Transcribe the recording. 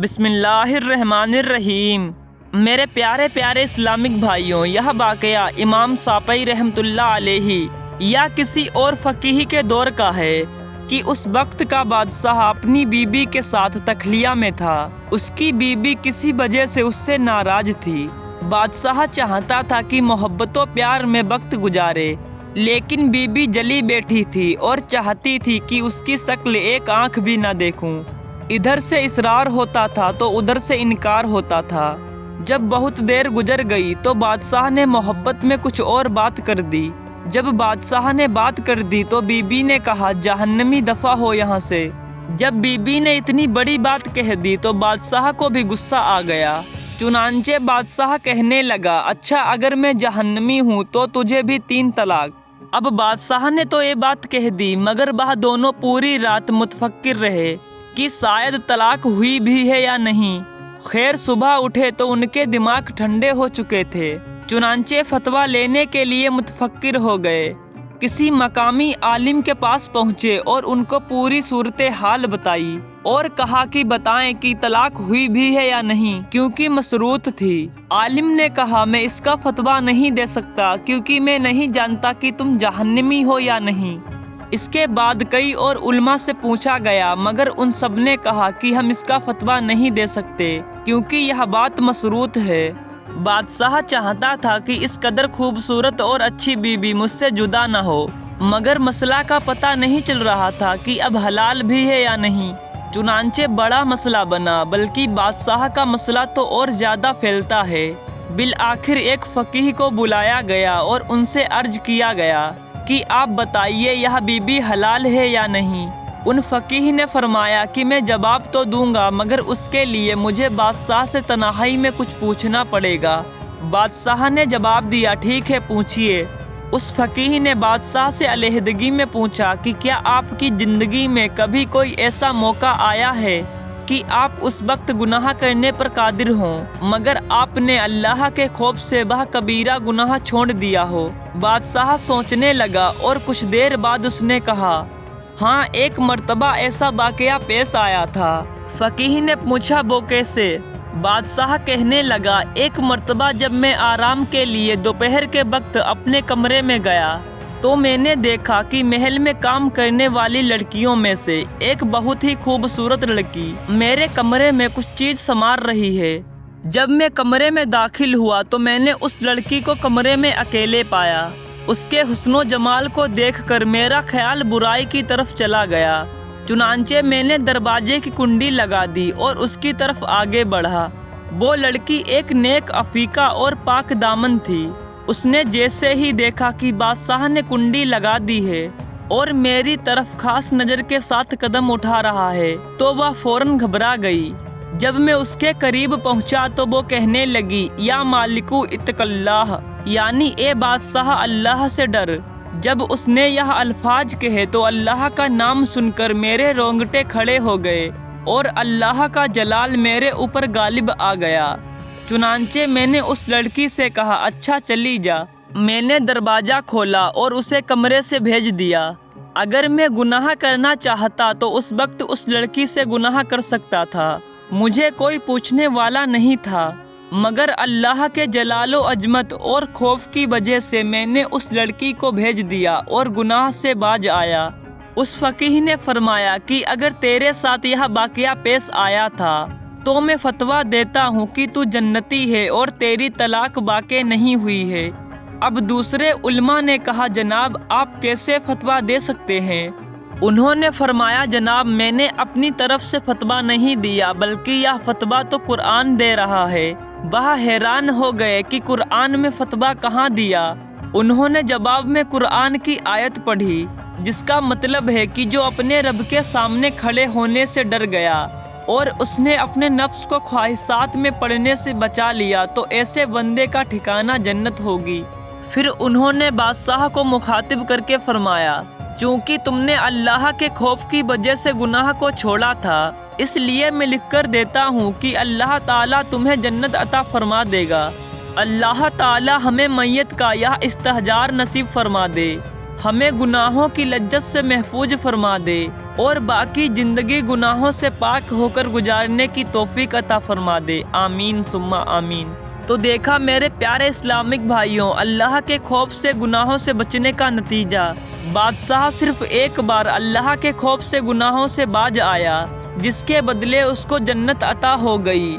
بسم اللہ الرحمن الرحیم۔ میرے پیارے پیارے اسلامک بھائیوں، یہ واقعہ امام شافعی رحمۃ اللہ علیہ یا کسی اور فقیہ کے دور کا ہے کہ اس وقت کا بادشاہ اپنی بیوی کے ساتھ تخلیہ میں تھا۔ اس کی بیوی کسی وجہ سے اس سے ناراض تھی۔ بادشاہ چاہتا تھا کہ محبت و پیار میں وقت گزارے، لیکن بیوی جلی بیٹھی تھی اور چاہتی تھی کہ اس کی شکل ایک آنکھ بھی نہ دیکھوں۔ ادھر سے اصرار ہوتا تھا تو ادھر سے انکار ہوتا تھا۔ جب بہت دیر گزر گئی تو بادشاہ نے محبت میں کچھ اور بات کر دی۔ جب بادشاہ نے بات کر دی تو بیوی نے کہا، جہنمی دفع ہو یہاں سے۔ جب بیوی نے اتنی بڑی بات کہہ دی تو بادشاہ کو بھی غصہ آ گیا۔ چنانچہ بادشاہ کہنے لگا، اچھا اگر میں جہنمی ہوں تو تجھے بھی 3 طلاق۔ اب بادشاہ نے تو یہ بات کہہ دی، مگر وہ دونوں پوری رات متفکر رہے کہ شاید طلاق ہوئی بھی ہے یا نہیں۔ خیر صبح اٹھے تو ان کے دماغ ٹھنڈے ہو چکے تھے، چنانچہ فتویٰ لینے کے لیے متفکر ہو گئے۔ کسی مقامی عالم کے پاس پہنچے اور ان کو پوری صورتحال بتائی اور کہا کہ بتائیں کہ طلاق ہوئی بھی ہے یا نہیں، کیونکہ مشروط تھی۔ عالم نے کہا، میں اس کا فتویٰ نہیں دے سکتا کیونکہ میں نہیں جانتا کہ تم جہنمی ہو یا نہیں۔ اس کے بعد کئی اور علماء سے پوچھا گیا، مگر ان سب نے کہا کہ ہم اس کا فتویٰ نہیں دے سکتے کیونکہ یہ بات مشروط ہے۔ بادشاہ چاہتا تھا کہ اس قدر خوبصورت اور اچھی بیوی مجھ سے جدا نہ ہو، مگر مسئلہ کا پتہ نہیں چل رہا تھا کہ اب حلال بھی ہے یا نہیں۔ چنانچہ بڑا مسئلہ بنا، بلکہ بادشاہ کا مسئلہ تو اور زیادہ پھیلتا ہے۔ بالآخر ایک فقیہ کو بلایا گیا اور ان سے عرض کیا گیا کہ آپ بتائیے یہ بیوی حلال ہے یا نہیں۔ ان فقیہ نے فرمایا کہ میں جواب تو دوں گا، مگر اس کے لیے مجھے بادشاہ سے تنہائی میں کچھ پوچھنا پڑے گا۔ بادشاہ نے جواب دیا، ٹھیک ہے پوچھیے۔ اس فقیہ نے بادشاہ سے علیحدگی میں پوچھا کہ کیا آپ کی زندگی میں کبھی کوئی ایسا موقع آیا ہے کہ آپ اس وقت گناہ کرنے پر قادر ہوں، مگر آپ نے اللہ کے خوف سے وہ کبیرہ گناہ چھوڑ دیا ہو؟ بادشاہ سوچنے لگا اور کچھ دیر بعد اس نے کہا، ہاں ایک مرتبہ ایسا واقعہ پیش آیا تھا۔ فقیہ نے پوچھا، وہ کیسے؟ بادشاہ کہنے لگا، ایک مرتبہ جب میں آرام کے لیے دوپہر کے وقت اپنے کمرے میں گیا تو میں نے دیکھا کہ محل میں کام کرنے والی لڑکیوں میں سے ایک بہت ہی خوبصورت لڑکی میرے کمرے میں کچھ چیز سنوار رہی ہے۔ جب میں کمرے میں داخل ہوا تو میں نے اس لڑکی کو کمرے میں اکیلے پایا۔ اس کے حسن و جمال کو دیکھ کر میرا خیال برائی کی طرف چلا گیا، چنانچہ میں نے دروازے کی کنڈی لگا دی اور اس کی طرف آگے بڑھا۔ وہ لڑکی ایک نیک عفیفہ اور پاک دامن تھی۔ اس نے جیسے ہی دیکھا کہ بادشاہ نے کنڈی لگا دی ہے اور میری طرف خاص نظر کے ساتھ قدم اٹھا رہا ہے تو وہ فوراً گھبرا گئی۔ جب میں اس کے قریب پہنچا تو وہ کہنے لگی، یا مالکو اتق اللہ، یعنی اے بادشاہ اللہ سے ڈر۔ جب اس نے یہ الفاظ کہے تو اللہ کا نام سن کر میرے رونگٹے کھڑے ہو گئے اور اللہ کا جلال میرے اوپر غالب آ گیا۔ چنانچہ میں نے اس لڑکی سے کہا، اچھا چلی جا۔ میں نے دروازہ کھولا اور اسے کمرے سے بھیج دیا۔ اگر میں گناہ کرنا چاہتا تو اس وقت اس لڑکی سے گناہ کر سکتا تھا، مجھے کوئی پوچھنے والا نہیں تھا، مگر اللہ کے جلال و عظمت اور خوف کی وجہ سے میں نے اس لڑکی کو بھیج دیا اور گناہ سے باز آیا۔ اس فقیہ نے فرمایا کہ اگر تیرے ساتھ یہ واقعہ پیش آیا تھا تو میں فتویٰ دیتا ہوں کہ تو جنتی ہے اور تیری طلاق واقع نہیں ہوئی ہے۔ اب دوسرے علماء نے کہا، جناب آپ کیسے فتویٰ دے سکتے ہیں؟ انہوں نے فرمایا، جناب میں نے اپنی طرف سے فتویٰ نہیں دیا، بلکہ یہ فتویٰ تو قرآن دے رہا ہے۔ وہ حیران ہو گئے کہ قرآن میں فتویٰ کہاں دیا؟ انہوں نے جواب میں قرآن کی آیت پڑھی جس کا مطلب ہے کہ جو اپنے رب کے سامنے کھڑے ہونے سے ڈر گیا اور اس نے اپنے نفس کو خواہشات میں پڑنے سے بچا لیا تو ایسے بندے کا ٹھکانہ جنت ہوگی۔ پھر انہوں نے بادشاہ کو مخاطب کر کے فرمایا، چونکہ تم نے اللہ کے خوف کی وجہ سے گناہ کو چھوڑا تھا، اس لیے میں لکھ کر دیتا ہوں کہ اللہ تعالیٰ تمہیں جنت عطا فرما دے گا۔ اللہ تعالیٰ ہمیں میت کا یہ استحضار نصیب فرما دے، ہمیں گناہوں کی لذت سے محفوظ فرما دے اور باقی زندگی گناہوں سے پاک ہو کر گزارنے کی توفیق عطا فرما دے، آمین ثم آمین۔ تو دیکھا میرے پیارے اسلامک بھائیوں، اللہ کے خوف سے گناہوں سے بچنے کا نتیجہ، بادشاہ صرف ایک بار اللہ کے خوف سے گناہوں سے باز آیا، جس کے بدلے اس کو جنت عطا ہو گئی۔